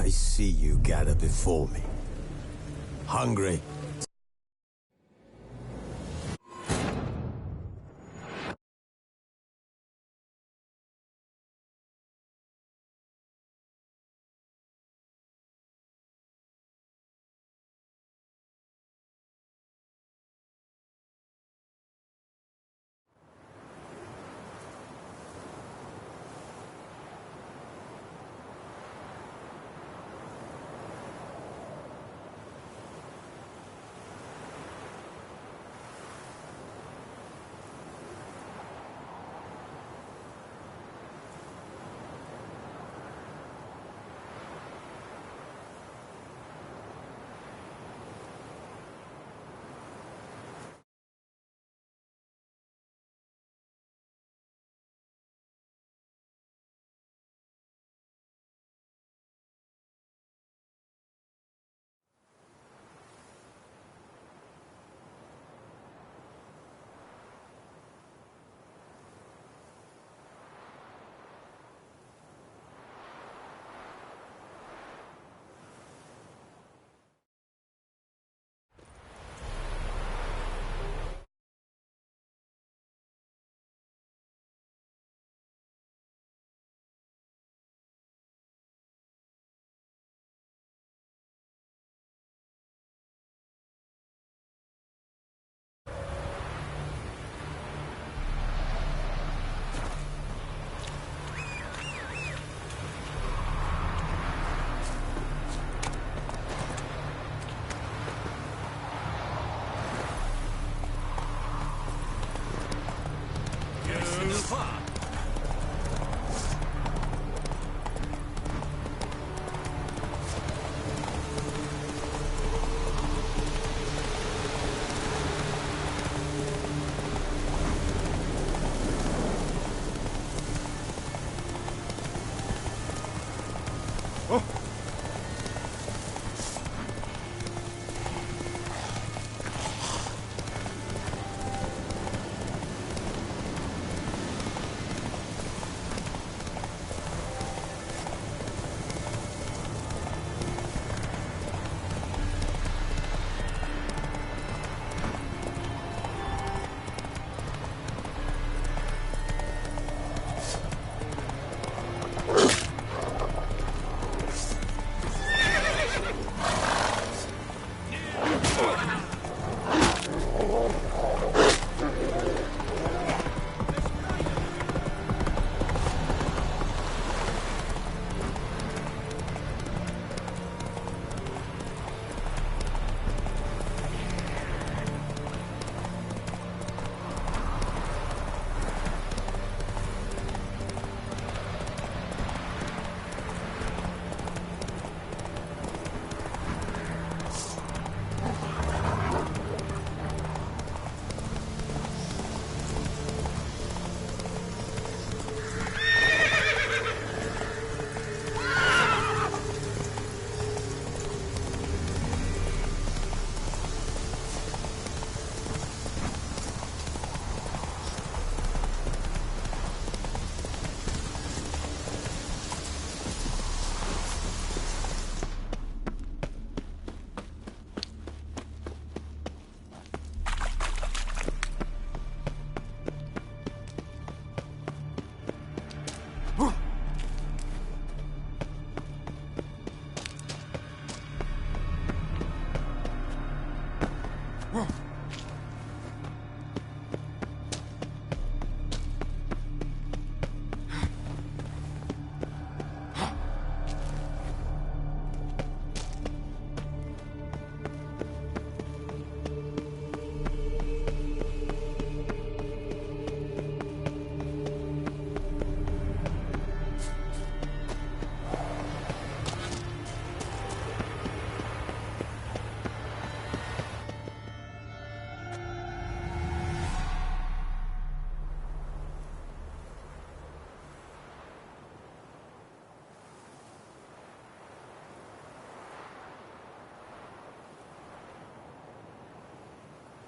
I see you gather before me. Hungry?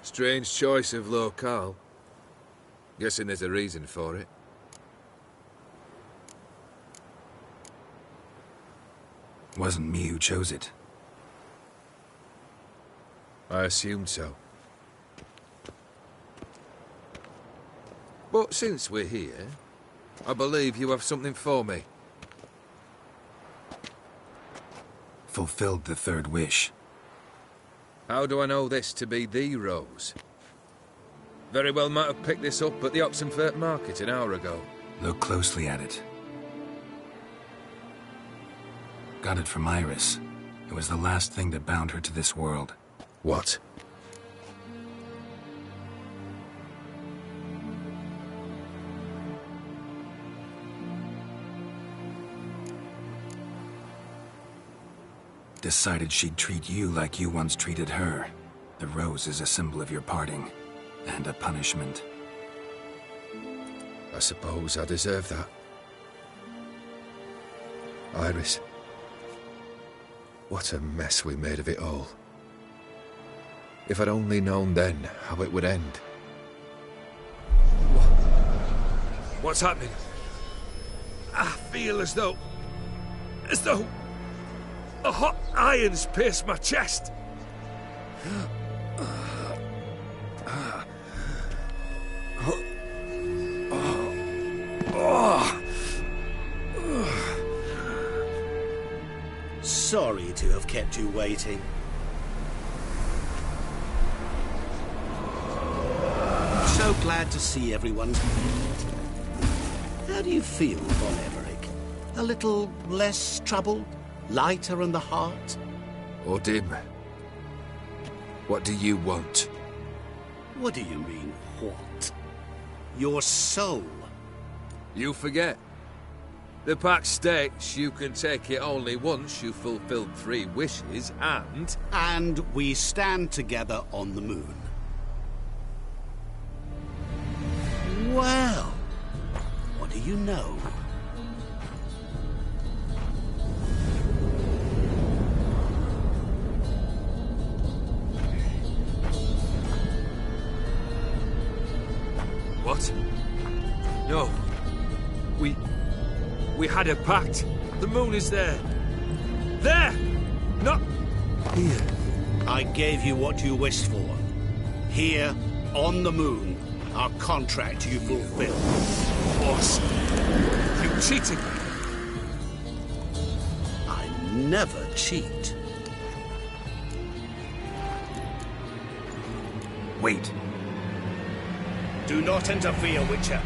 Strange choice of locale. Guessing there's a reason for it. wasn't me who chose it. I assumed so. But since we're here, I believe you have something for me. Fulfilled the third wish. How do I know this to be the rose? Very well might have picked this up at the Oxenfurt market an hour ago. Look closely at it. Got it from Iris. It was the last thing that bound her to this world. What? Decided she'd treat you like you once treated her. The rose is a symbol of your parting, and a punishment. I suppose I deserve that. Iris. What a mess we made of it all. If I'd only known then how it would end. What's happening? I feel as though a hot iron's pierced my chest. Sorry to have kept you waiting. So glad to see everyone's made. How do you feel, Von Emmerich? A little less troubled? Lighter in the heart? Or dim? What do you want? What do you mean, what? Your soul. You forget. The pact states you can take it only once you've fulfilled 3 wishes, and... And we stand together on the moon. Well, what do you know? What? No. We had a pact. The moon is there. There! Not here. I gave you what you wished for. Here, on the moon, our contract you fulfilled. Boss, you cheated me. I never cheat. Wait. Do not interfere, Witcher.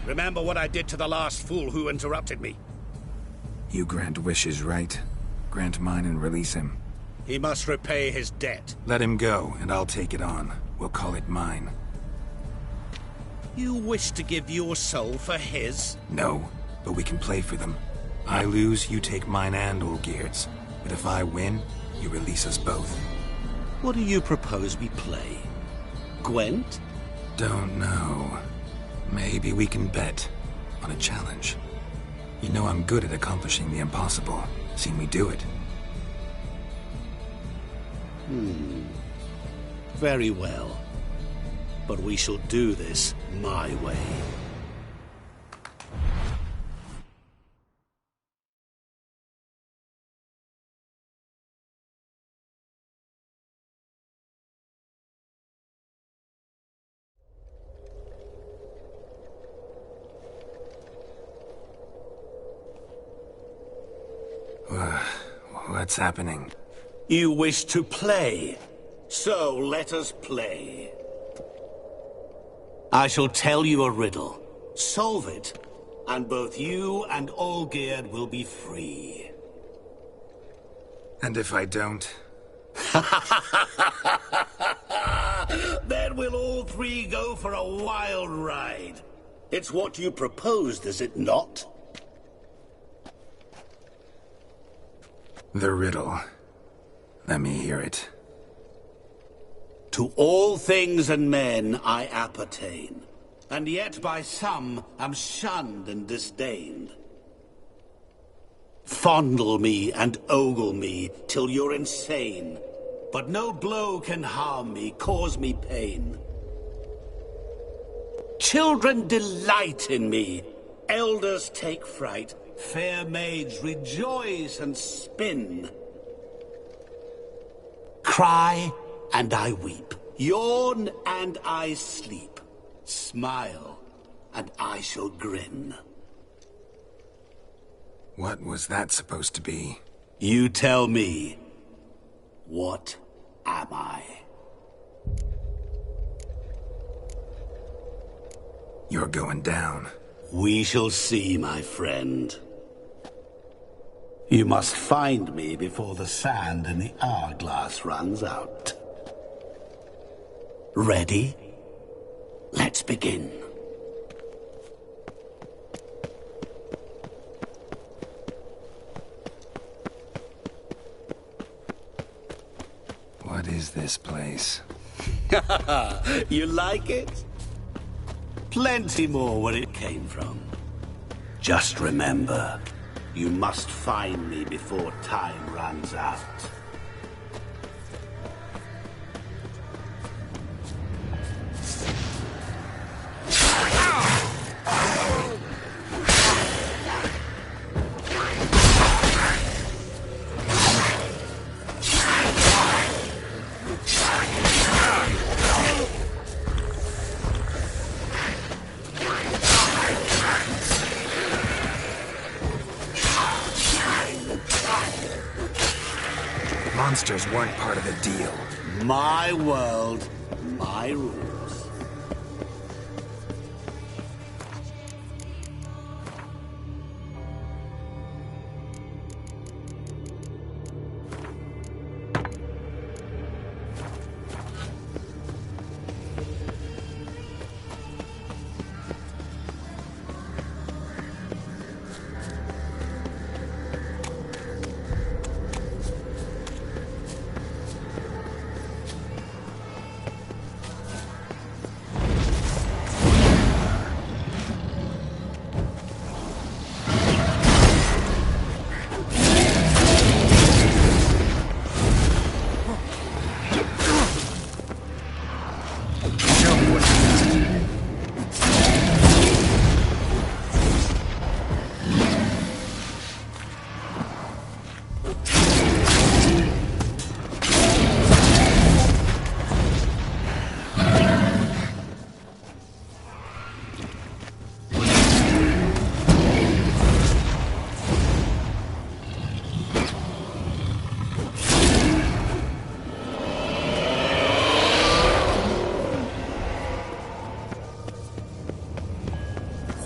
Remember what I did to the last fool who interrupted me. You grant wishes, right? Grant mine and release him. He must repay his debt. Let him go, and I'll take it on. We'll call it mine. You wish to give your soul for his? No, but we can play for them. I lose, you take mine and Olgerd's. But if I win, you release us both. What do you propose we play? Gwent? Don't know. Maybe we can bet on a challenge. You know I'm good at accomplishing the impossible. Seen me do it. Very well. But we shall do this my way. What's happening? You wish to play, so let us play. I shall tell you a riddle. Solve it, and both you and Olgerd will be free. And if I don't? Then we'll all 3 go for a wild ride. It's what you proposed, is it not? The riddle. Let me hear it. To all things and men I appertain, and yet by some am shunned and disdained. Fondle me and ogle me till you're insane, but no blow can harm me, cause me pain. Children delight in me, elders take fright, Fair maids, rejoice and spin. Cry and I weep. Yawn and I sleep. Smile and I shall grin. What was that supposed to be? You tell me, what am I? You're going down. We shall see, my friend. You must find me before the sand in the hourglass runs out. Ready? Let's begin. What is this place? You like it? Plenty more where it came from. Just remember, you must find me before time runs out. Monsters weren't part of the deal. My world, my rules.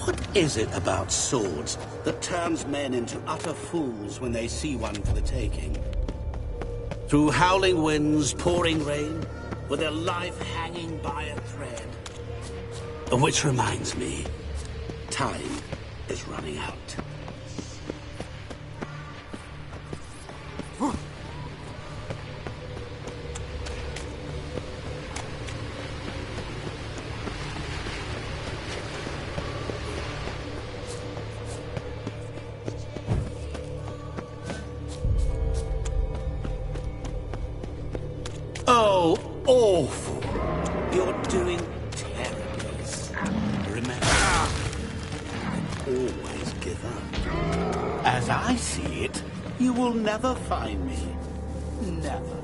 What is it about swords that turns men into utter fools when they see one for the taking? Through howling winds, pouring rain, with their life hanging by a thread. Which reminds me, time is running out. Oh, awful. You're doing terribly. Remember, always give up. As I see it, you will never find me. Never.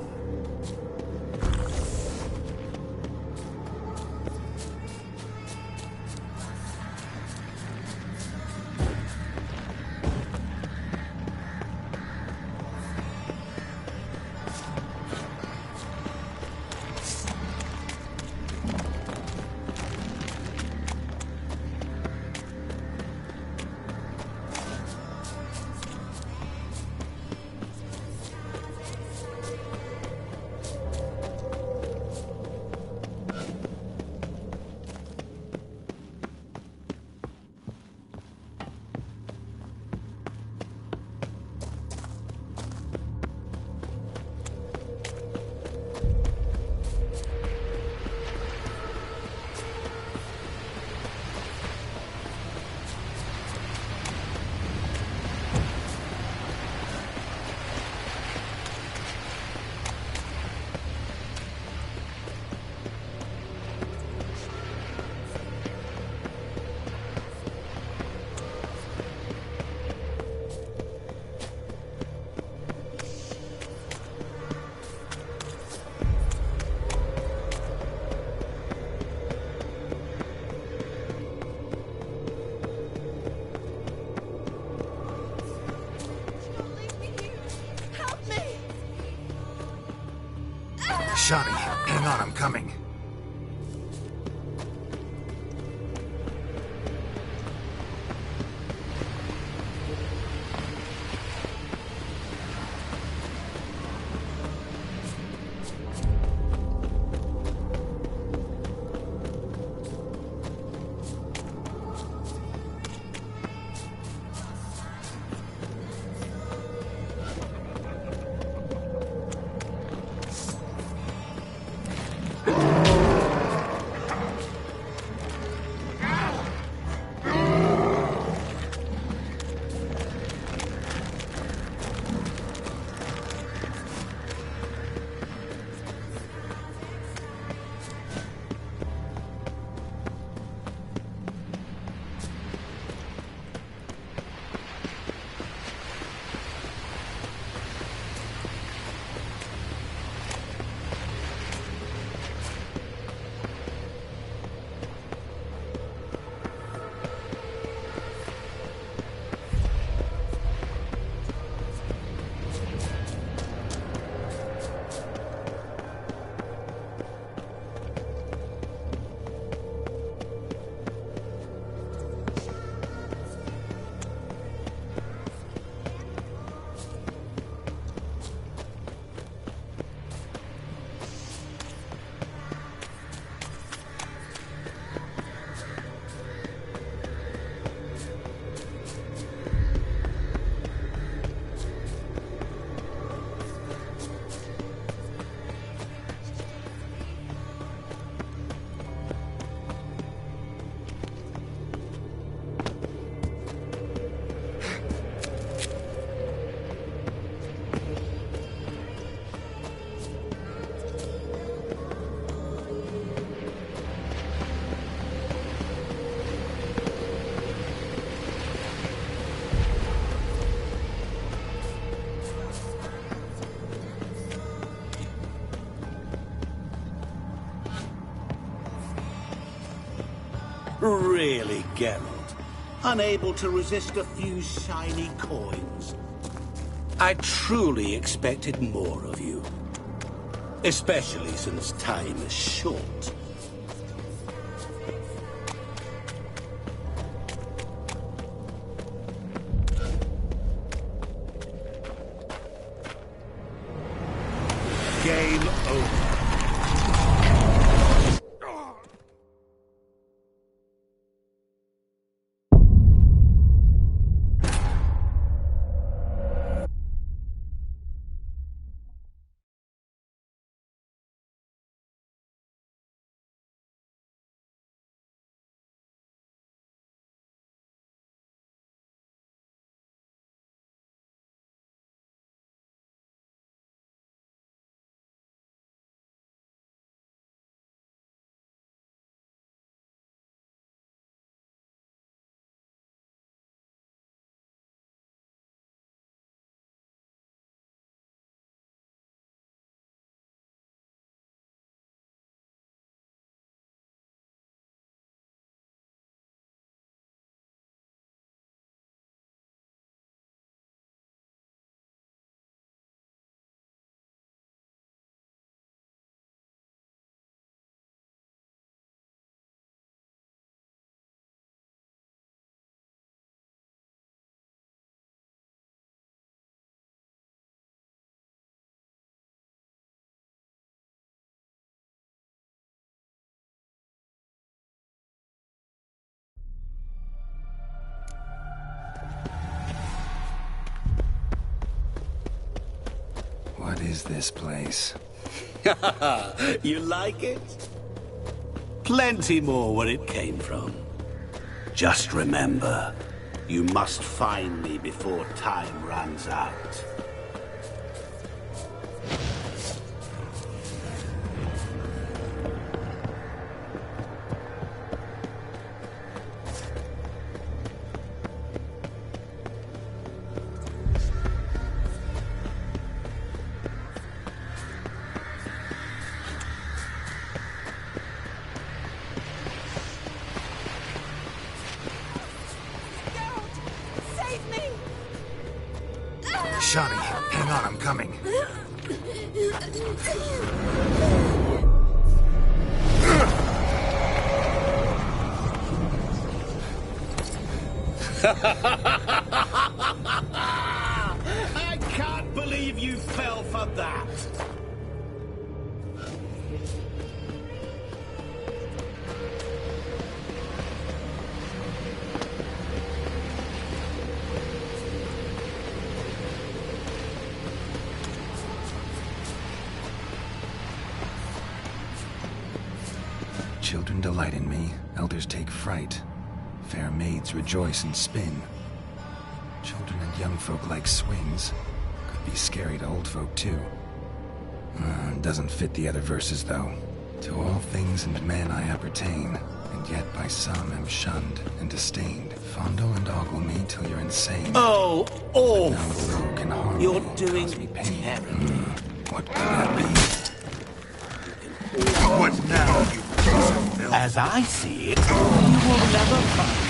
Shani, hang on, I'm coming. Really, Geralt? Unable to resist a few shiny coins? I truly expected more of you. Especially since time is short. Game over. What is this place? You like it? Plenty more where it came from. Just remember, you must find me before time runs out. Shani, hang on, I'm coming. I can't believe you fell for that. Children delight in me, elders take fright. Fair maids rejoice and spin. Children and young folk like swings. Could be scary to old folk too. Doesn't fit the other verses though. To all things and men I appertain, and yet by some am shunned and disdained. Fondle and ogle me till you're insane. Oh, No blow can harm You're me, doing cause me pain. terribly. What could that be? What now, you piece of filth? As I see it, you will never find.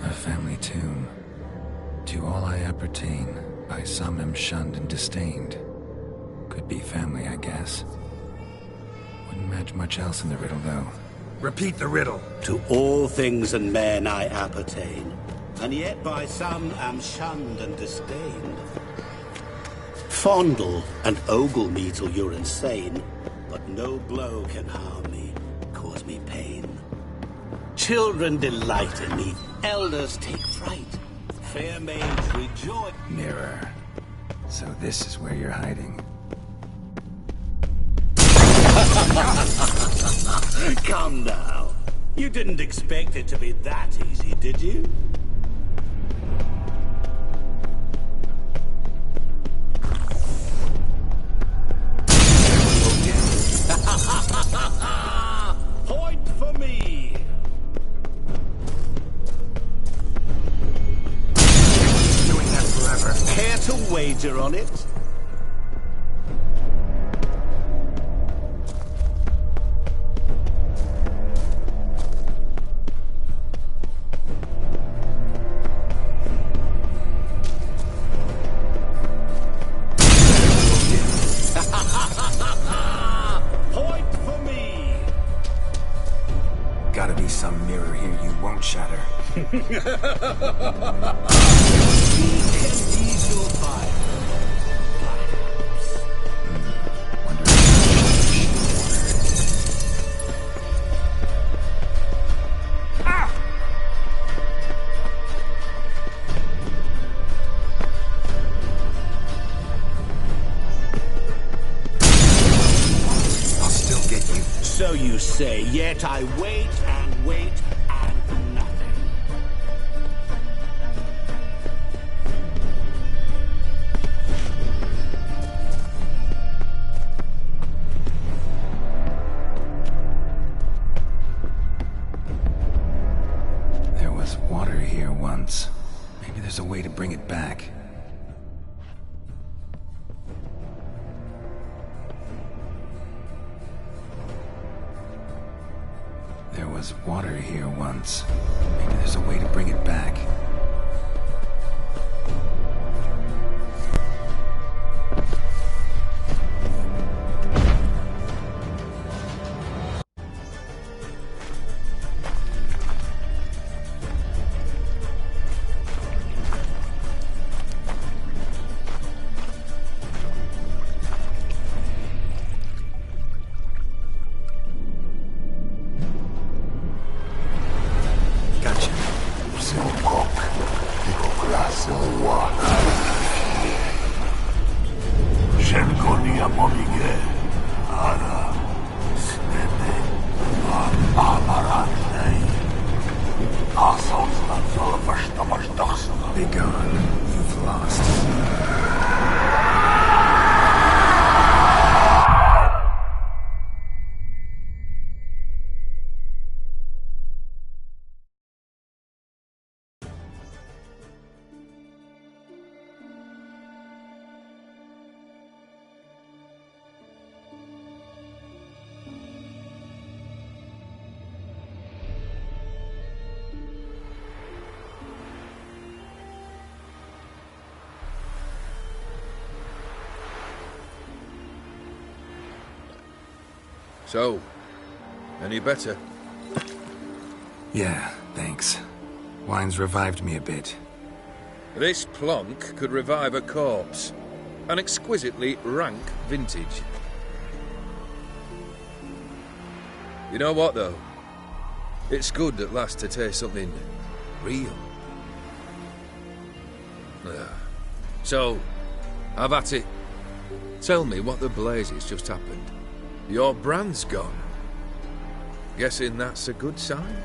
A family tune. To all I appertain, by some am shunned and disdained. Could be family, I guess. Wouldn't match much else in the riddle, though. Repeat the riddle. To all things and men I appertain, and yet by some am shunned and disdained. Fondle and ogle me till you're insane, but no blow can harm me, cause me pain. Children delight in me, elders take fright. Fair maids rejoice. Mirror. So this is where you're hiding. Come now. You didn't expect it to be that easy, did you? Point for me. Doing that forever. Care to wager on it? Point for me. Gotta be some mirror here you won't shatter. We can ease your fire. Perhaps. Wonder if I'll still get you. So you say, yet I wait and wait and nothing. There was water here once. Maybe there's a way to bring it back. There was water here once. Maybe there's a way to bring it back. Gotcha. So, any better? Yeah, thanks. Wine's revived me a bit. This plonk could revive a corpse. An exquisitely rank vintage. You know what, though? It's good at last to taste something real. So, have at it. Tell me what the blazes just happened. Your brand's gone. Guessing that's a good sign?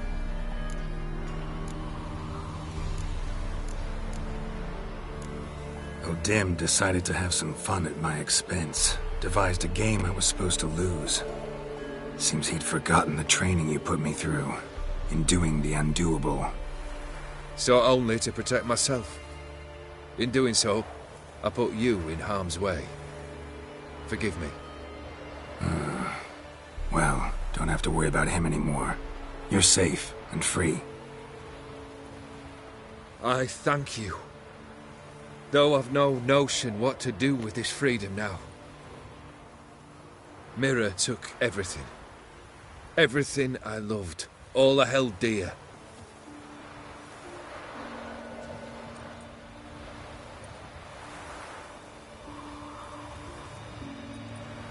O'Dim decided to have some fun at my expense. Devised a game I was supposed to lose. Seems he'd forgotten the training you put me through. In doing the undoable. Sought only to protect myself. In doing so, I put you in harm's way. Forgive me. Well, don't have to worry about him anymore. You're safe and free. I thank you. Though I've no notion what to do with this freedom now. Mira took everything. Everything I loved. All I held dear.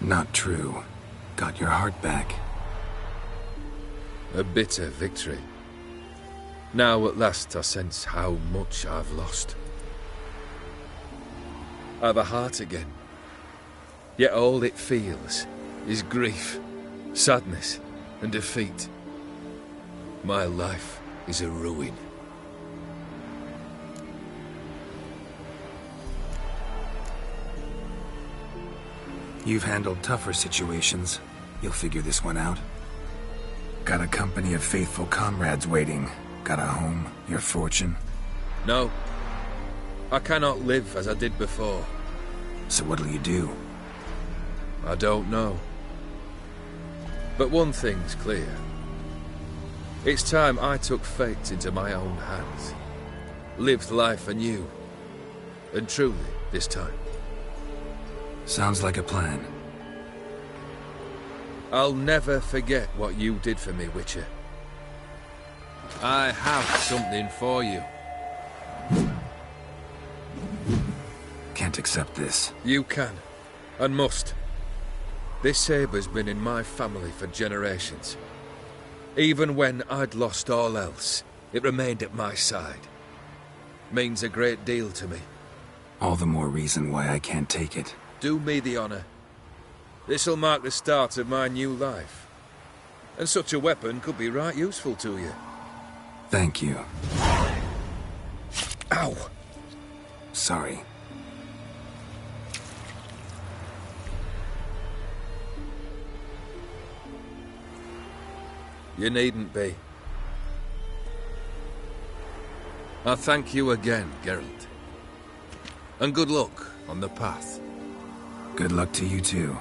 Not true. Got your heart back. A bitter victory. Now at last I sense how much I've lost. I've a heart again. Yet all it feels is grief, sadness, and defeat. My life is a ruin. You've handled tougher situations. You'll figure this one out. Got a company of faithful comrades waiting. Got a home, your fortune. No. I cannot live as I did before. So what'll you do? I don't know. But one thing's clear. It's time I took fate into my own hands. Lived life anew. And truly, this time. Sounds like a plan. I'll never forget what you did for me, Witcher. I have something for you. Can't accept this. You can, and must. This sabre's been in my family for generations. Even when I'd lost all else, it remained at my side. Means a great deal to me. All the more reason why I can't take it. Do me the honor. This'll mark the start of my new life. And such a weapon could be right useful to you. Thank you. Ow! Sorry. You needn't be. I thank you again, Geralt. And good luck on the path. Good luck to you too.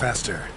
faster.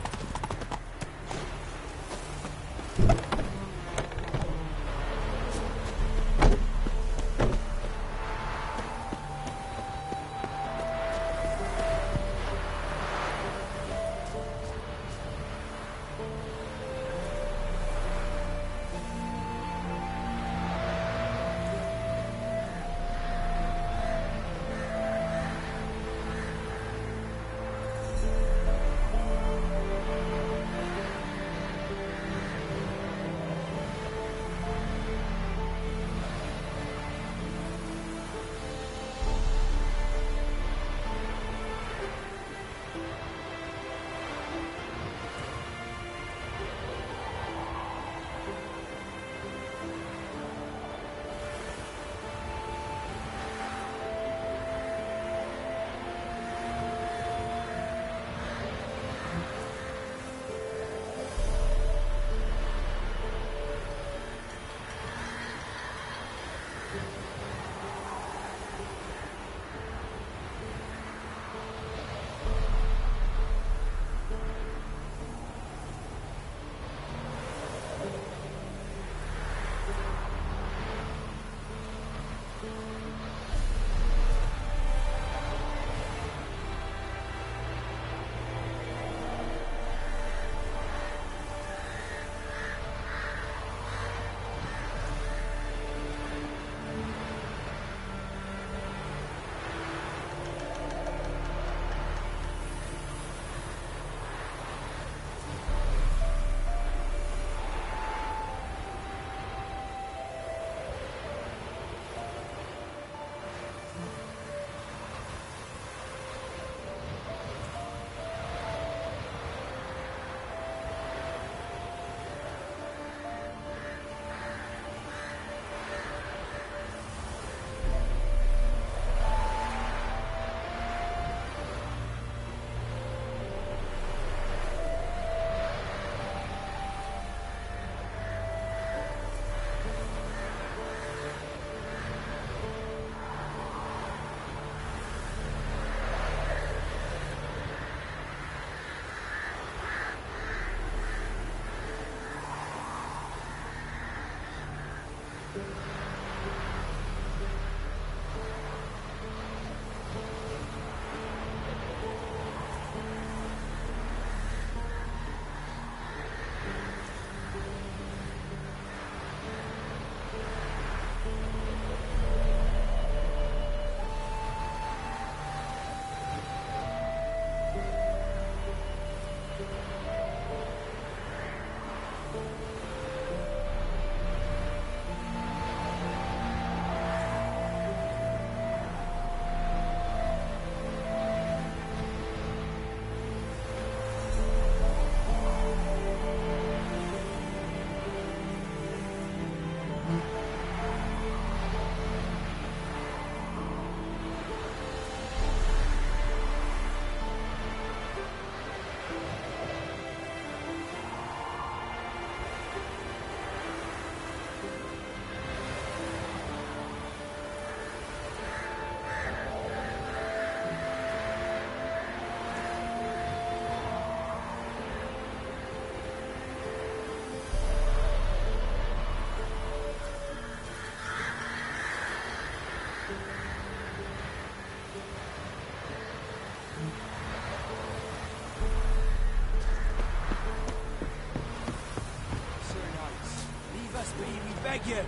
beg you.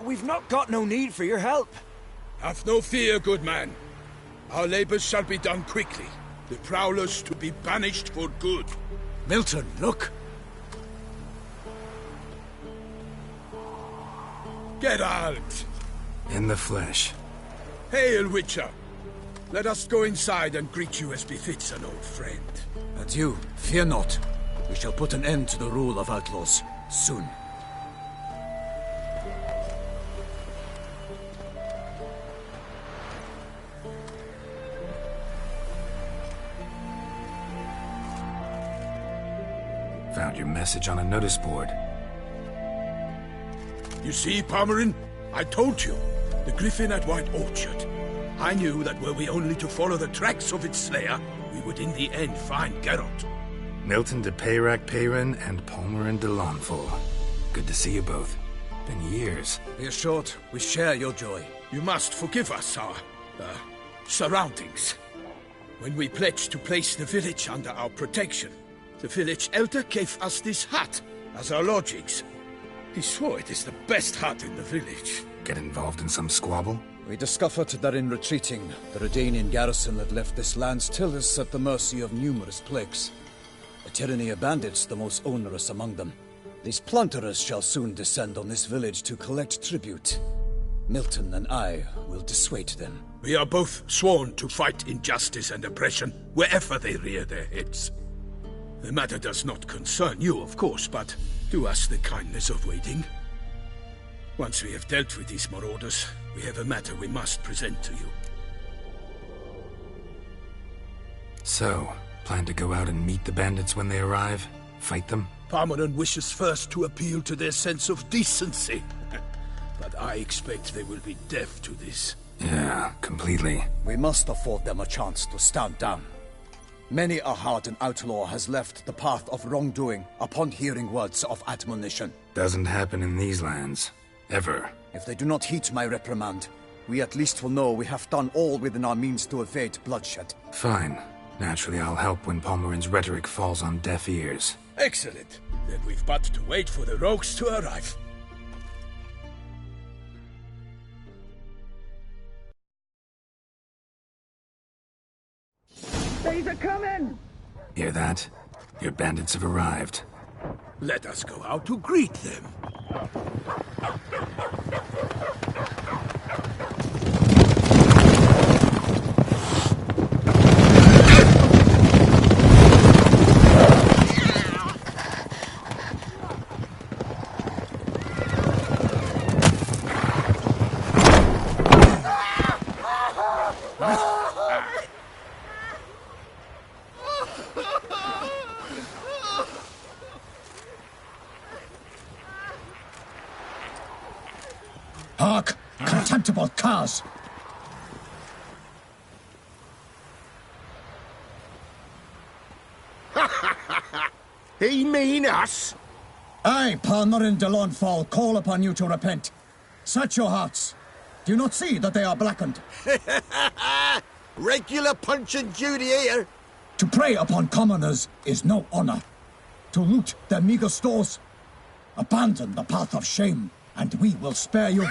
We've not got no need for your help. Have no fear, good man. Our labors shall be done quickly. The prowlers to be banished for good. Milton, look. Geralt! In the flesh. Hail, Witcher! Let us go inside and greet you as befits an old friend. And you, fear not. We shall put an end to the rule of outlaws, soon. Found your message on a notice board. You see, Palmerin? I told you. The Griffin at White Orchard. I knew that were we only to follow the tracks of its slayer, we would in the end find Geralt. Milton de Peyrac Peyran and Palmerin de Launfal. Good to see you both. Been years. Be assured, we share your joy. You must forgive us our, surroundings. When we pledged to place the village under our protection, the village elder gave us this hut as our lodgings. He swore it is the best hut in the village. Get involved in some squabble? We discovered that in retreating, the Redanian garrison had left this land tillers at the mercy of numerous plagues. A tyranny of bandits, the most onerous among them. These plunderers shall soon descend on this village to collect tribute. Milton and I will dissuade them. We are both sworn to fight injustice and oppression wherever they rear their heads. The matter does not concern you, of course, but do us the kindness of waiting. Once we have dealt with these marauders, we have a matter we must present to you. So, plan to go out and meet the bandits when they arrive? Fight them? Palmerin wishes first to appeal to their sense of decency. But I expect they will be deaf to this. Yeah, completely. We must afford them a chance to stand down. Many a hardened outlaw has left the path of wrongdoing upon hearing words of admonition. Doesn't happen in these lands. Ever. If they do not heed my reprimand, we at least will know we have done all within our means to evade bloodshed. Fine. Naturally, I'll help when Palmerin's rhetoric falls on deaf ears. Excellent. Then we've but to wait for the rogues to arrive. They's a coming! Hear that? Your bandits have arrived. Let us go out to greet them. Hark! Contemptible curs! He mean us? I, Palmerin de Launfal, call upon you to repent. Search your hearts. Do you not see that they are blackened? Regular Punch and Judy here. To prey upon commoners is no honor. To loot their meager stores, abandon the path of shame, and we will spare you.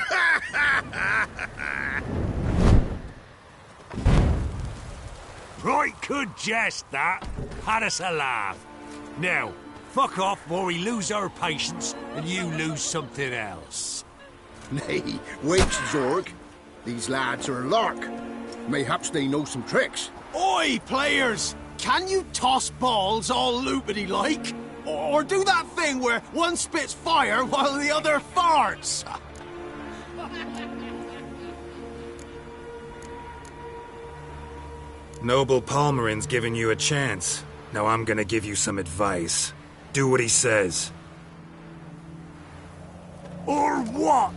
Right good jest, that. Had us a laugh. Now, fuck off or we lose our patience and you lose something else. Nay, wait, Zorg. These lads are lark. Mayhaps they know some tricks. Oi, players! Can you toss balls all loopity-like? Or do that thing where one spits fire while the other farts? Noble Palmerin's giving you a chance. Now I'm gonna give you some advice. Do what he says. Or what?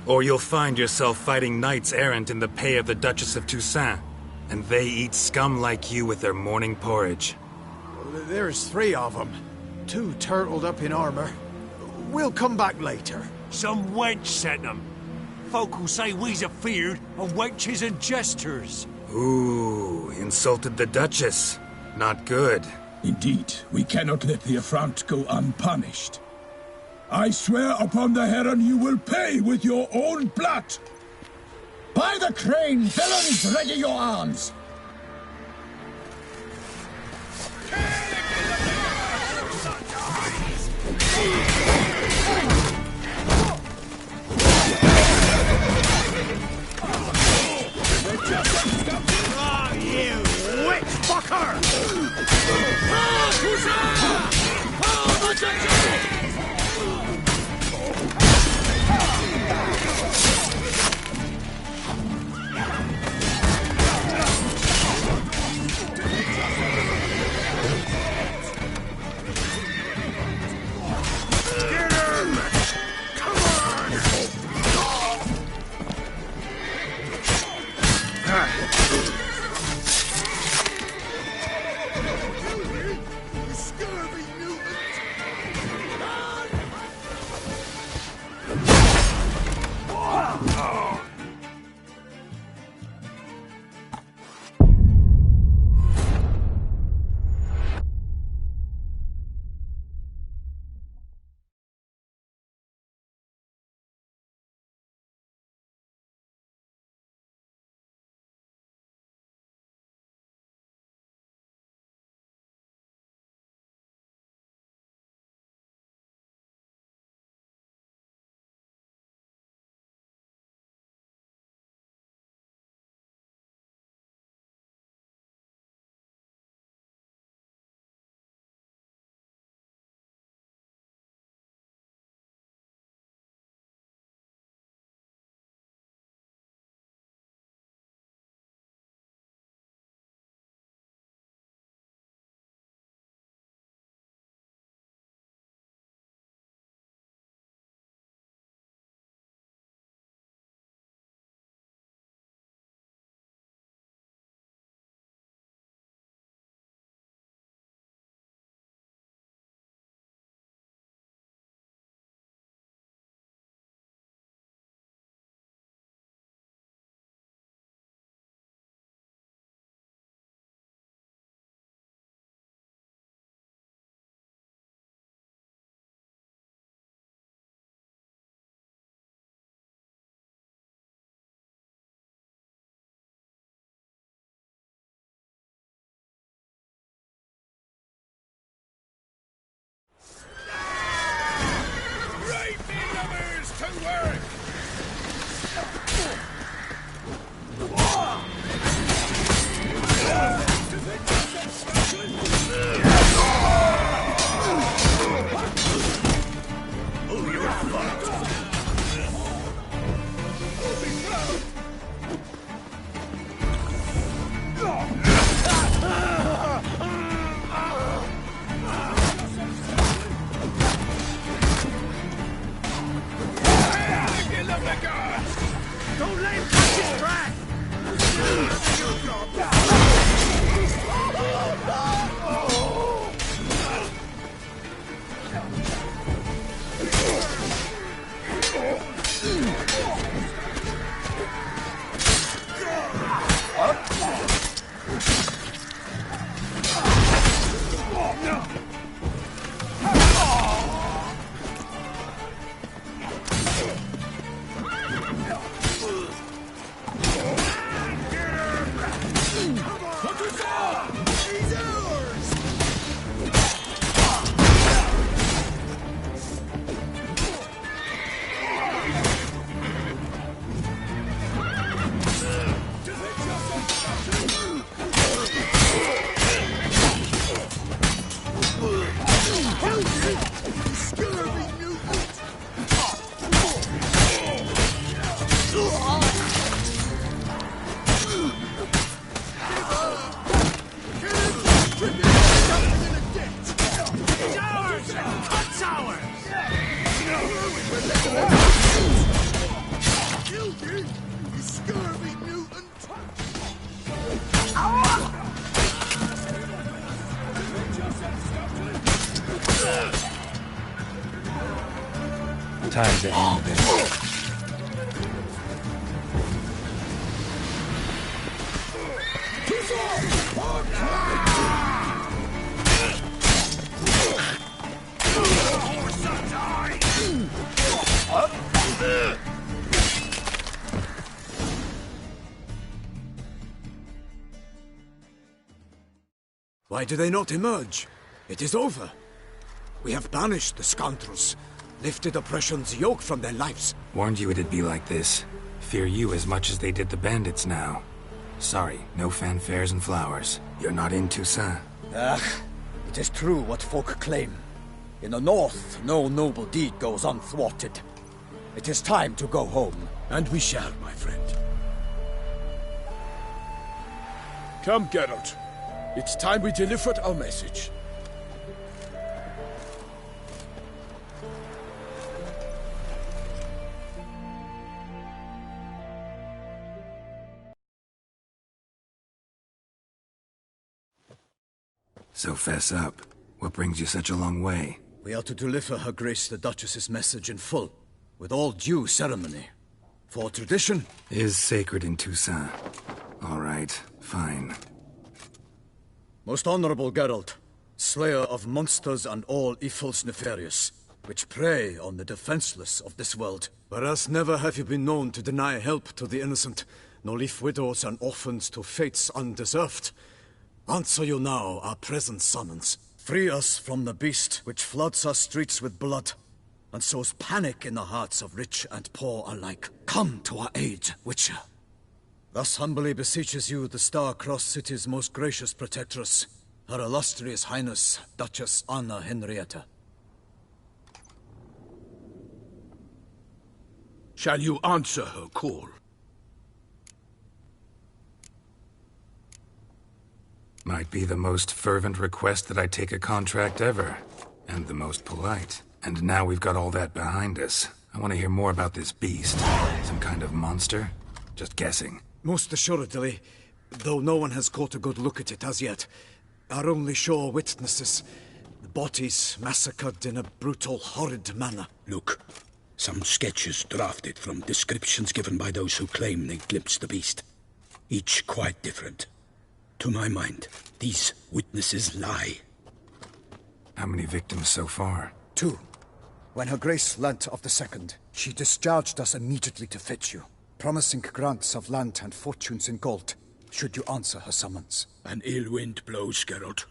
Or you'll find yourself fighting knights errant in the pay of the Duchess of Toussaint. And they eat scum like you with their morning porridge. There's 3 of them. 2 turtled up in armor. We'll come back later. Some wench sent them. Folk will say we's afeard of wenches and jesters. Ooh, insulted the Duchess. Not good. Indeed, we cannot let the affront go unpunished. I swear upon the Heron you will pay with your own blood! By the crane, villains, ready your arms! Ah, you witch fucker! time to end this. Why do they not emerge? It is over. We have banished the scoundrels, lifted oppression's yoke from their lives. Warned you it'd be like this. Fear you as much as they did the bandits now. Sorry, no fanfares and flowers. You're not in Toussaint. It is true what folk claim. In the north, no noble deed goes unthwarted. It is time to go home. And we shall, my friend. Come, Geralt. It's time we delivered our message. So fess up. What brings you such a long way? We are to deliver Her Grace the Duchess's message in full, with all due ceremony. For tradition is sacred in Toussaint. All right, fine. Most honorable Geralt, slayer of monsters and all evils nefarious, which prey on the defenseless of this world. Whereas never have you been known to deny help to the innocent, nor leave widows and orphans to fates undeserved. Answer you now our present summons. Free us from the beast which floods our streets with blood, and sows panic in the hearts of rich and poor alike. Come to our aid, Witcher. Thus humbly beseeches you the Star-Crossed City's most gracious protectress, Her Illustrious Highness, Duchess Anna Henrietta. Shall you answer her call? Might be the most fervent request that I take a contract ever, and the most polite. And now we've got all that behind us. I want to hear more about this beast. Some kind of monster? Just guessing. Most assuredly, though no one has caught a good look at it as yet. Our only sure witnesses. The bodies massacred in a brutal, horrid manner. Look, some sketches drafted from descriptions given by those who claim they glimpsed the beast. Each quite different. To my mind, these witnesses lie. How many victims so far? 2. When Her Grace learnt of the second, she discharged us immediately to fetch you, promising grants of land and fortunes in gold, should you answer her summons. An ill wind blows, Geralt.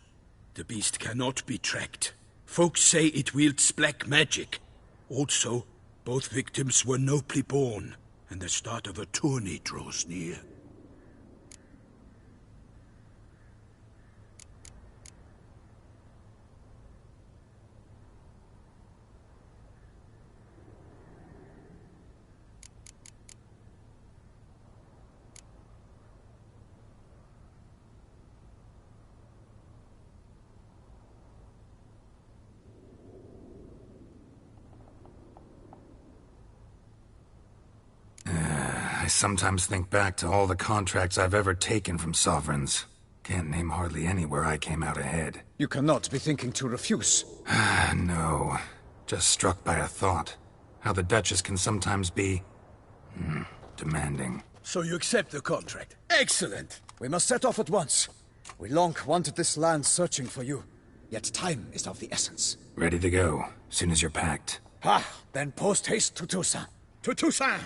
The beast cannot be tracked. Folks say it wields black magic. Also, both victims were nobly born, and the start of a tourney draws near. I sometimes think back to all the contracts I've ever taken from sovereigns. Can't name hardly any where I came out ahead. You cannot be thinking to refuse. No. Just struck by a thought. How the Duchess can sometimes be... demanding. So you accept the contract? Excellent! We must set off at once. We long wanted this land searching for you. Yet time is of the essence. Ready to go, soon as you're packed. Then post-haste to Toussaint. To Toussaint!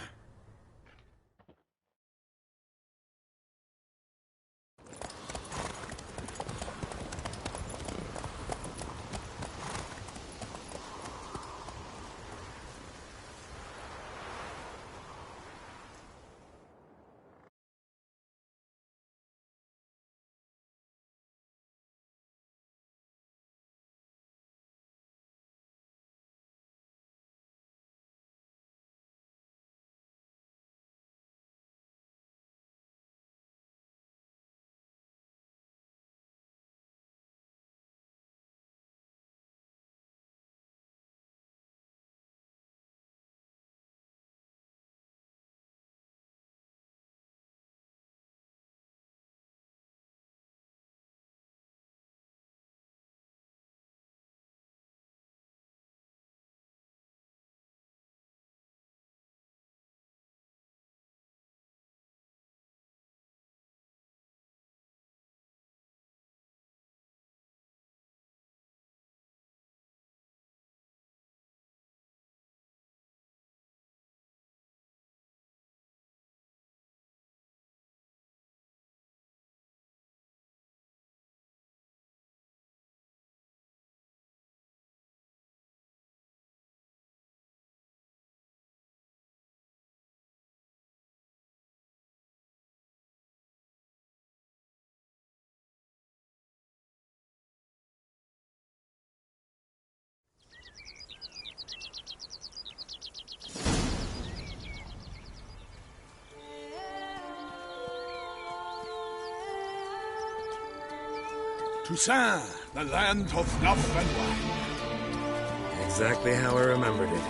Toussaint, the land of love and wine. Exactly how I remembered it.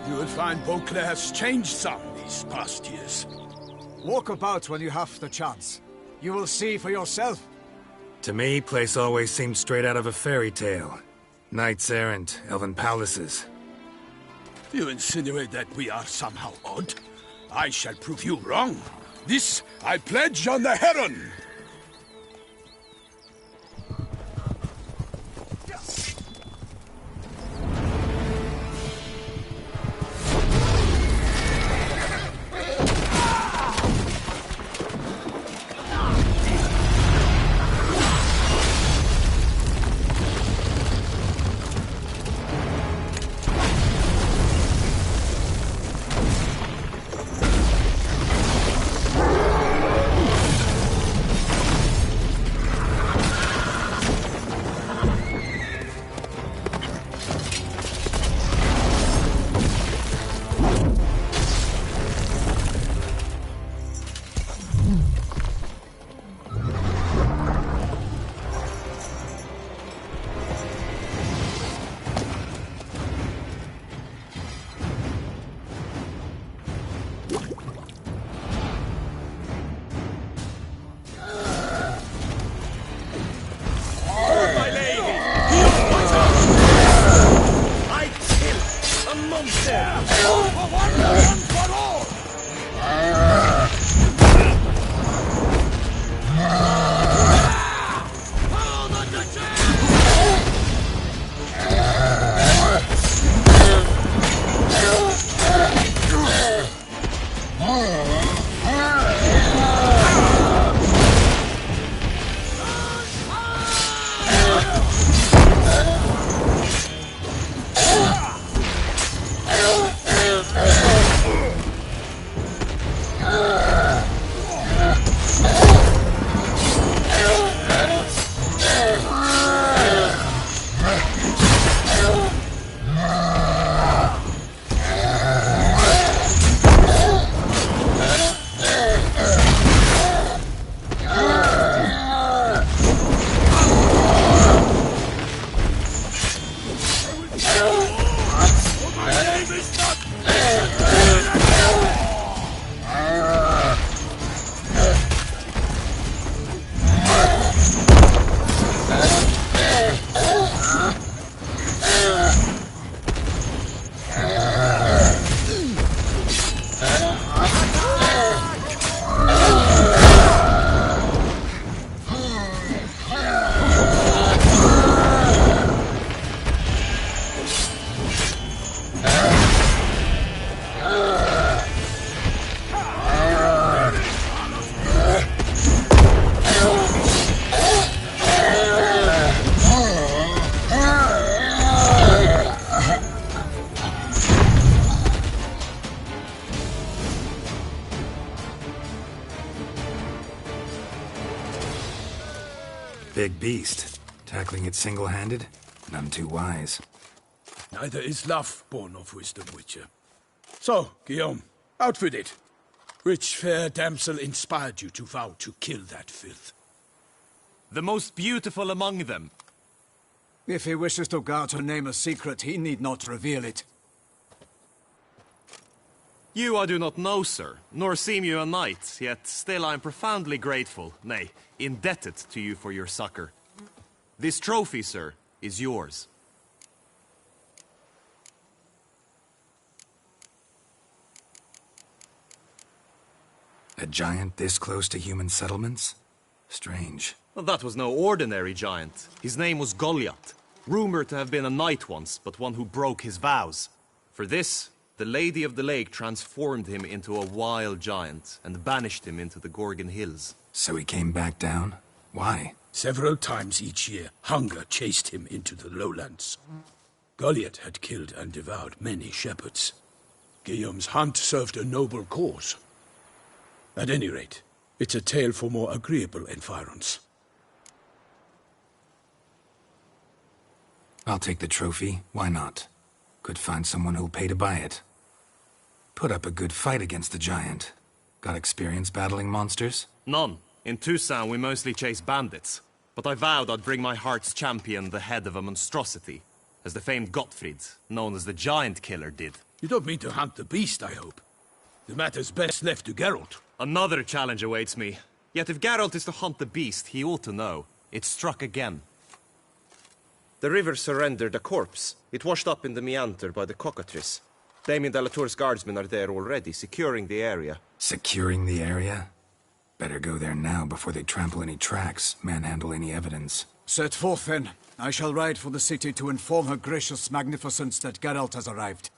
You will find Beauclair's changed some these past years. Walk about when you have the chance. You will see for yourself. To me, place always seemed straight out of a fairy tale. Knights errant, elven palaces. You insinuate that we are somehow odd? I shall prove you wrong. This I pledge on the Heron! Big beast. Tackling it single-handed? None too wise. Neither is love born of wisdom, Witcher. So, Guillaume, out with it. Which fair damsel inspired you to vow to kill that filth? The most beautiful among them. If he wishes to guard her name a secret, he need not reveal it. You I do not know, sir, nor seem you a knight, yet still I am profoundly grateful, nay, indebted to you for your succor. This trophy, sir, is yours. A giant this close to human settlements? Strange. Well, that was no ordinary giant. His name was Goliath, rumored to have been a knight once, but one who broke his vows. For this, the Lady of the Lake transformed him into a wild giant and banished him into the Gorgon Hills. So he came back down? Why? Several times each year, hunger chased him into the lowlands. Goliath had killed and devoured many shepherds. Guillaume's hunt served a noble cause. At any rate, it's a tale for more agreeable environs. I'll take the trophy. Why not? Could find someone who'll pay to buy it. Put up a good fight against the giant. Got experience battling monsters? None. In Tucson, we mostly chase bandits. But I vowed I'd bring my heart's champion the head of a monstrosity, as the famed Gottfried, known as the Giant Killer, did. You don't mean to hunt the beast, I hope. The matter's best left to Geralt. Another challenge awaits me. Yet if Geralt is to hunt the beast, he ought to know. It struck again. The river surrendered a corpse. It washed up in the meander by the cockatrice. Damien de la Tour's guardsmen are there already, securing the area. Securing the area? Better go there now before they trample any tracks, manhandle any evidence. Set forth, then. I shall ride for the city to inform her gracious magnificence that Geralt has arrived.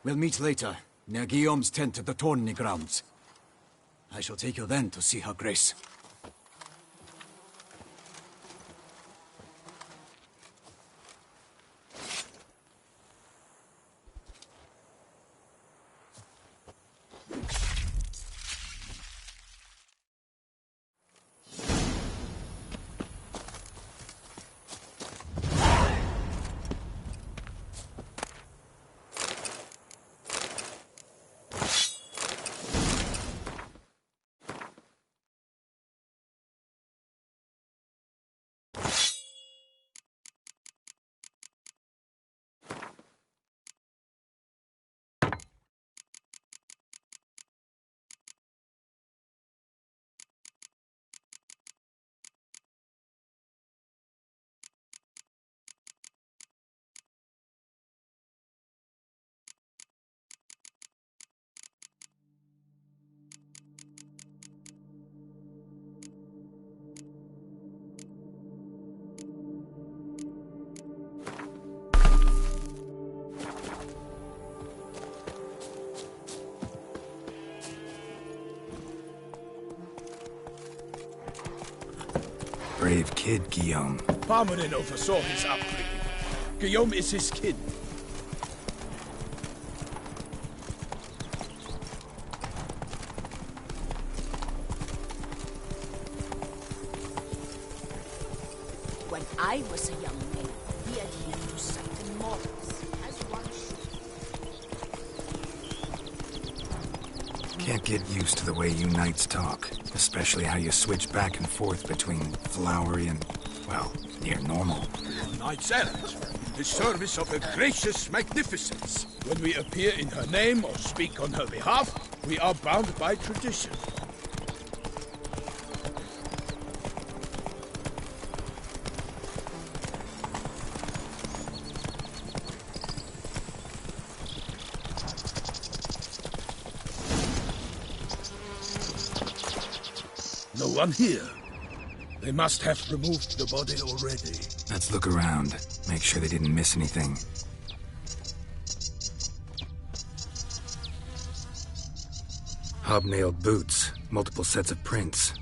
We'll meet later, near Guillaume's tent at the tourney grounds. I shall take you then to see her grace. Brave kid, Guillaume. Parmanin oversaw his upbringing. Guillaume is his kin. When I was a young maid, we adhered to certain morals, as one should. Can't get used to the way you knights talk, especially how you switch back and forth between flowery and, well, near normal. Knights errant, the service of her gracious magnificence. When we appear in her name or speak on her behalf, we are bound by tradition. No one here. They must have removed the body already. Let's look around. Make sure they didn't miss anything. Hobnailed boots, multiple sets of prints.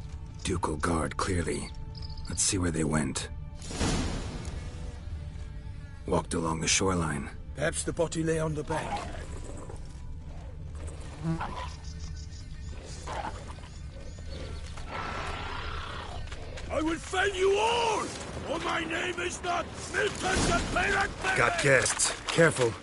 Ducal guard, clearly. Let's see where they went. Walked along the shoreline. Perhaps the body lay on the bank. I will fell you all! Or my name is not Milton the Pirate! Got guests. Careful.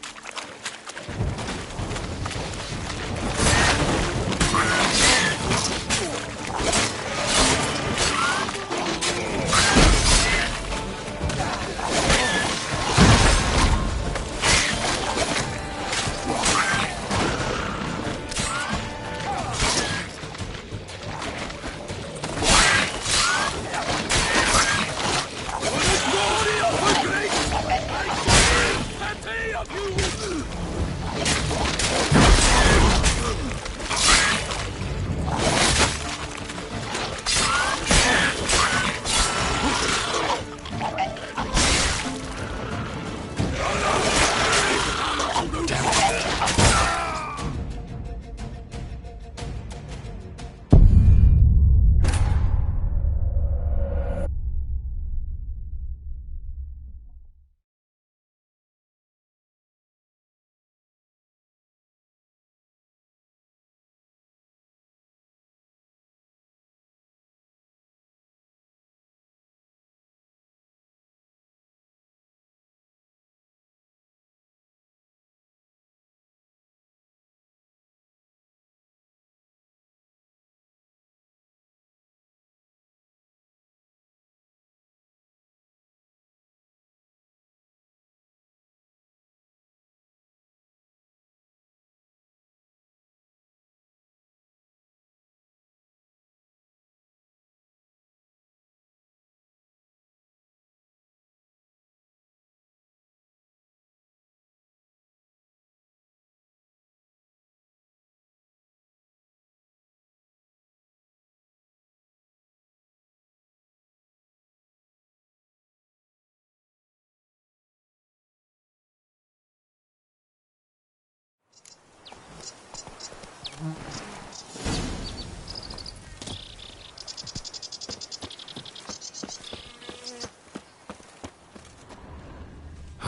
Of you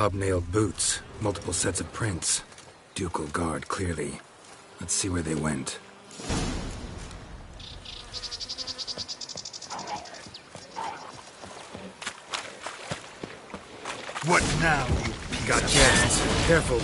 Hobnailed boots, multiple sets of prints. Ducal guard, clearly. Let's see where they went. What now, you piece Got of guests. Careful.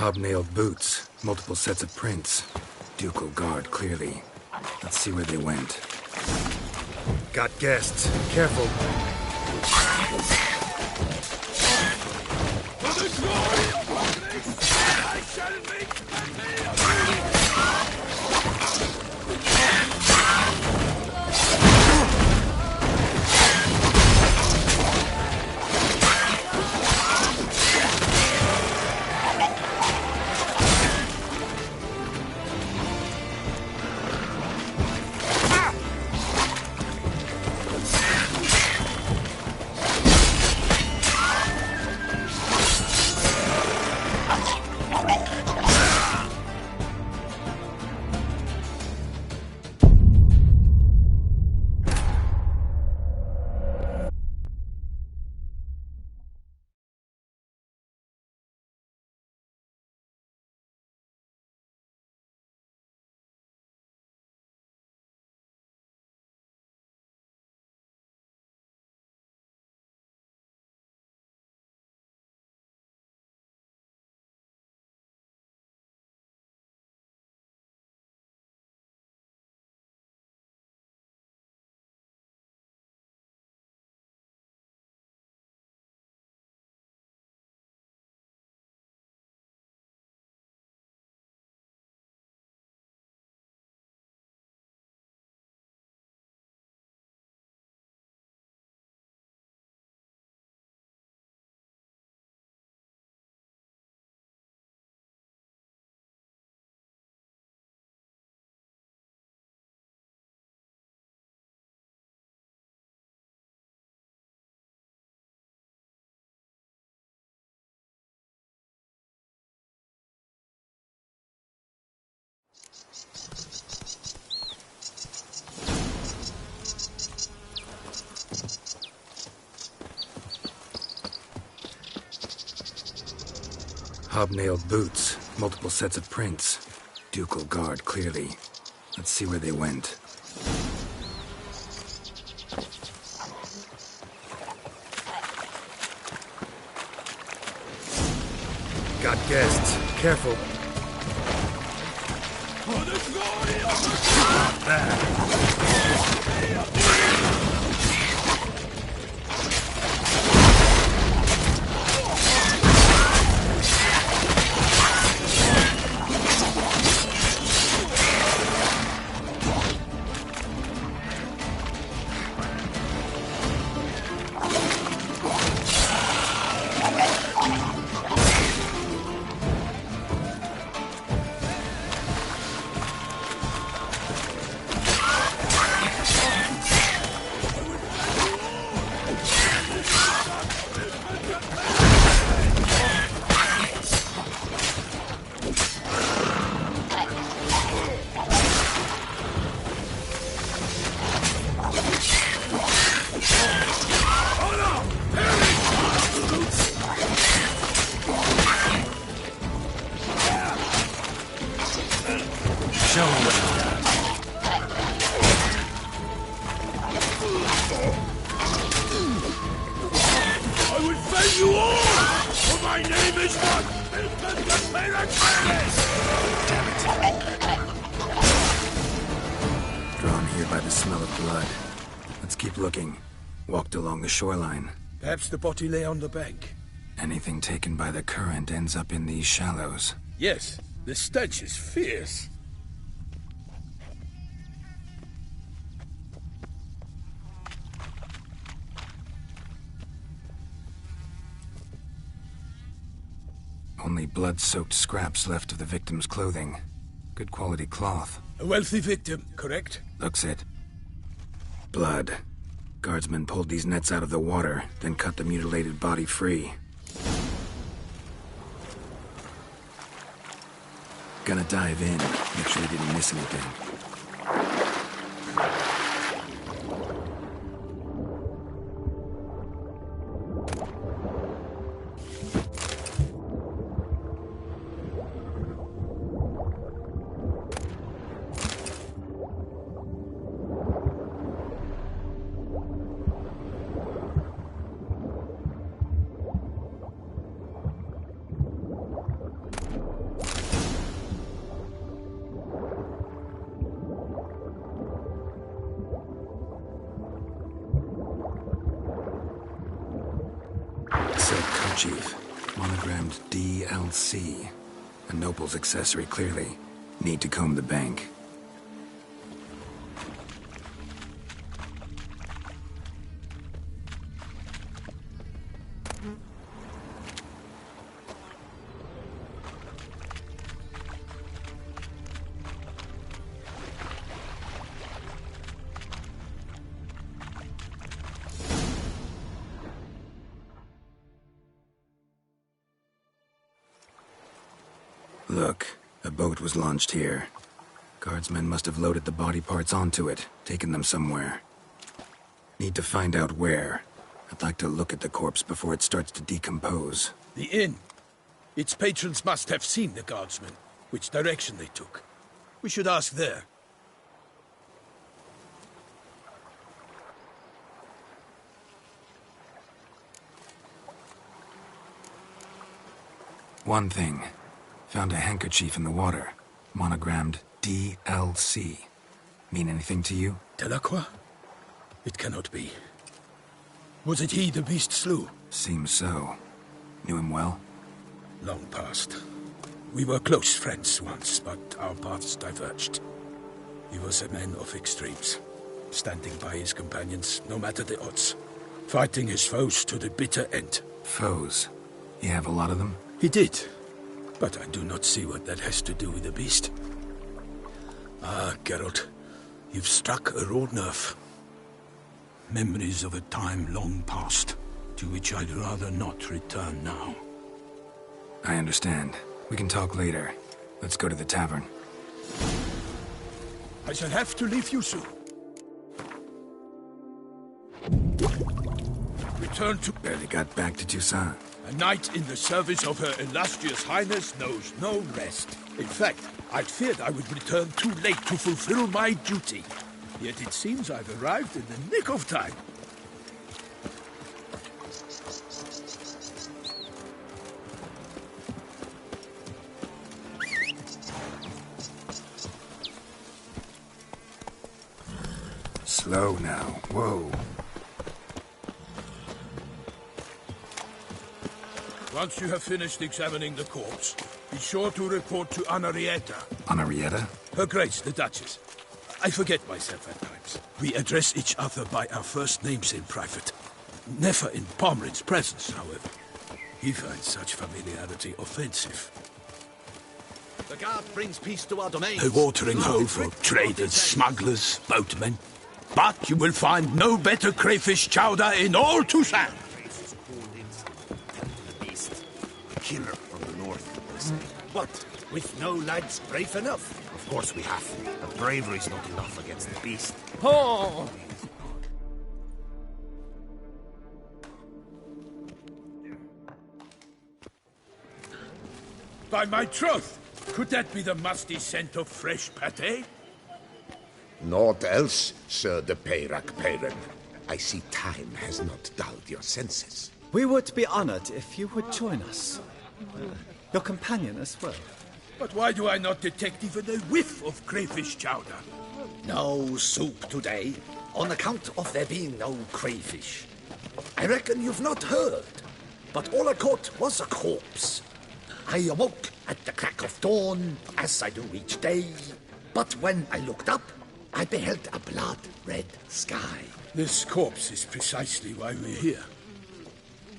Hobnailed boots, multiple sets of prints. Ducal guard, clearly. Let's see where they went. Got guests. Careful. For the glory of Providence, I shall make Hobnailed boots, multiple sets of prints. Ducal guard, clearly. Let's see where they went. Got guests. Careful. The shoreline. Perhaps the body lay on the bank. Anything taken by the current ends up in these shallows. Yes, the stench is fierce. Only blood-soaked scraps left of the victim's clothing. Good quality cloth. A wealthy victim, correct? Looks it. Blood. Guardsmen pulled these nets out of the water, then cut the mutilated body free. Gonna dive in, make sure he didn't miss anything. Chief. Monogrammed DLC. A noble's accessory, clearly. Need to comb the bank. Look, a boat was launched here. Guardsmen must have loaded the body parts onto it, taken them somewhere. Need to find out where. I'd like to look at the corpse before it starts to decompose. The inn. Its patrons must have seen the guardsmen, which direction they took. We should ask there. One thing. Found a handkerchief in the water. Monogrammed DLC. Mean anything to you? Delacroix? It cannot be. Was it he the beast slew? Seems so. Knew him well? Long past. We were close friends once, but our paths diverged. He was a man of extremes, standing by his companions, no matter the odds. Fighting his foes to the bitter end. Foes? You have a lot of them? He did. But I do not see what that has to do with the beast. Ah, Geralt, you've struck a raw nerve. Memories of a time long past, to which I'd rather not return now. I understand. We can talk later. Let's go to the tavern. I shall have to leave you soon. Return to... Barely got back to Toussaint. A knight in the service of Her Illustrious Highness knows no rest. In fact, I'd feared I would return too late to fulfill my duty. Yet it seems I've arrived in the nick of time. Slow now. Whoa. Once you have finished examining the corpse, be sure to report to Anarietta. Anarietta? Her Grace, the Duchess. I forget myself at times. We address each other by our first names in private. Never in Pomrin's presence, however. He finds such familiarity offensive. The guard brings peace to our domains. A watering hole for traders, smugglers, boatmen. But you will find no better crayfish chowder in all Toussaint. Killer from the north, they say. What? With no lads brave enough? Of course we have. But bravery's not enough against the beast. Oh! By my troth, could that be the musty scent of fresh pâté? Naught else, Sir de Peyrac-Peyran. I see time has not dulled your senses. We would be honored if you would join us. Your companion as well. But why do I not detect even a whiff of crayfish chowder? No soup today, on account of there being no crayfish. I reckon you've not heard, but all I caught was a corpse. I awoke at the crack of dawn, as I do each day. But when I looked up, I beheld a blood-red sky. This corpse is precisely why we're here.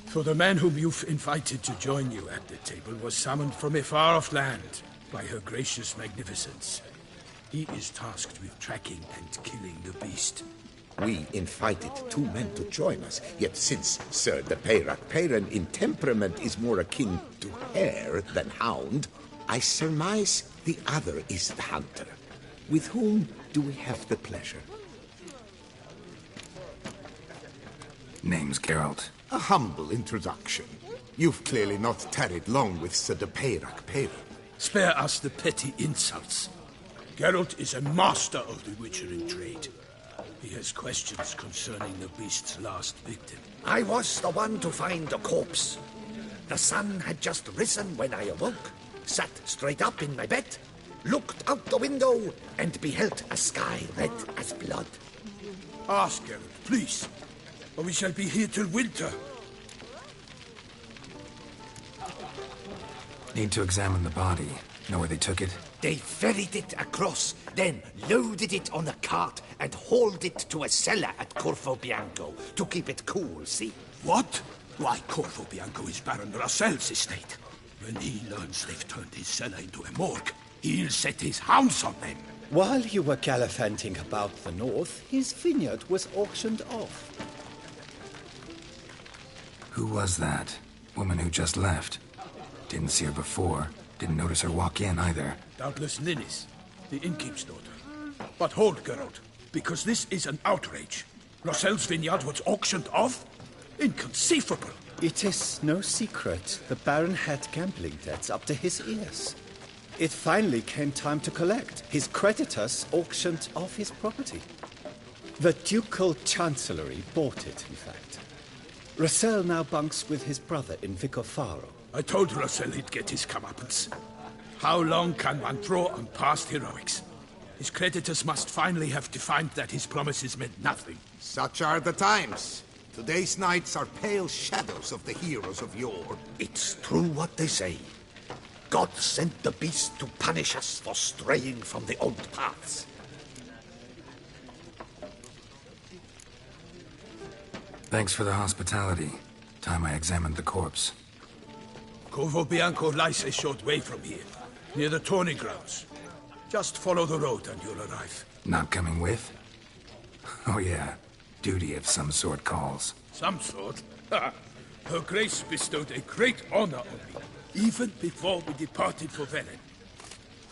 For the man whom you've invited to join you at the table was summoned from a far-off land by her gracious magnificence. He is tasked with tracking and killing the beast. We invited 2 men to join us, yet since Sir de Peyrac-Peyran in temperament is more akin to hare than hound, I surmise the other is the hunter. With whom do we have the pleasure? Name's Geralt. A humble introduction. You've clearly not tarried long with Sir de Peyrac-Peyran. Spare us the petty insults. Geralt is a master of the witchering trade. He has questions concerning the beast's last victim. I was the one to find the corpse. The sun had just risen when I awoke, sat straight up in my bed, looked out the window, and beheld a sky red as blood. Ask Geralt, please, or we shall be here till winter. Need to examine the body. Know where they took it? They ferried it across, then loaded it on a cart and hauled it to a cellar at Corvo Bianco to keep it cool, see? What? Why, Corvo Bianco is Baron Rossel's estate. When he learns they've turned his cellar into a morgue, he'll set his hounds on them. While you were gallivanting about the north, his vineyard was auctioned off. Who was that? Woman who just left. Didn't see her before. Didn't notice her walk in either. Doubtless Ninnis, the innkeep's daughter. But hold, Geralt, because this is an outrage. Rossel's vineyard was auctioned off? Inconceivable. It is no secret the Baron had gambling debts up to his ears. It finally came time to collect. His creditors auctioned off his property. The Ducal Chancellery bought it, in fact. Rossel now bunks with his brother in Vicofaro. I told Rossel he'd get his comeuppance. How long can one throw on past heroics? His creditors must finally have defined that his promises meant nothing. Such are the times. Today's knights are pale shadows of the heroes of yore. It's true what they say. God sent the beast to punish us for straying from the old paths. Thanks for the hospitality. Time I examined the corpse. Corvo Bianco lies a short way from here, near the tourney grounds. Just follow the road and you'll arrive. Not coming with? Oh yeah, duty of some sort calls. Some sort? Her Grace bestowed a great honor on me, even before we departed for Velen.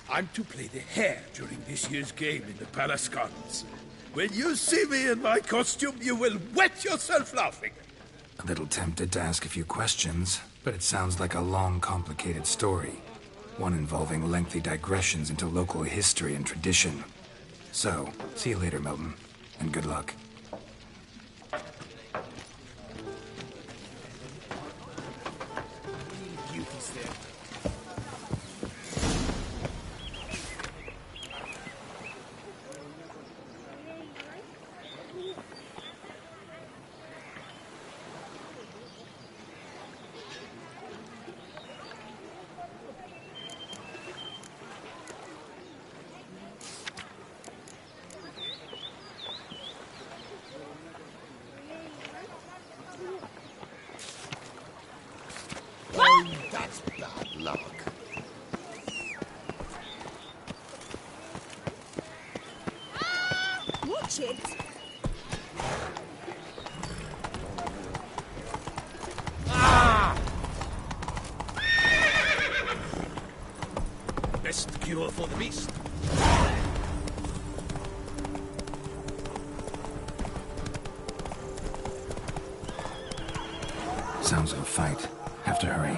I'm to play the hare during this year's game in the palace gardens. When you see me in my costume, you will wet yourself laughing. A little tempted to ask a few questions, but it sounds like a long, complicated story. One involving lengthy digressions into local history and tradition. So, see you later, Milton, and good luck. shit. Best cure for the beast. Sounds of a fight. Have to hurry.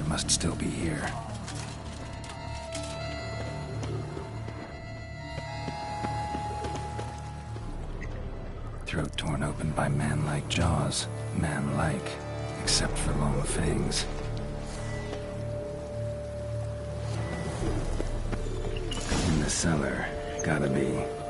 Must still be here. Throat torn open by man-like jaws. Man-like, except for long fangs. In the cellar. Gotta be.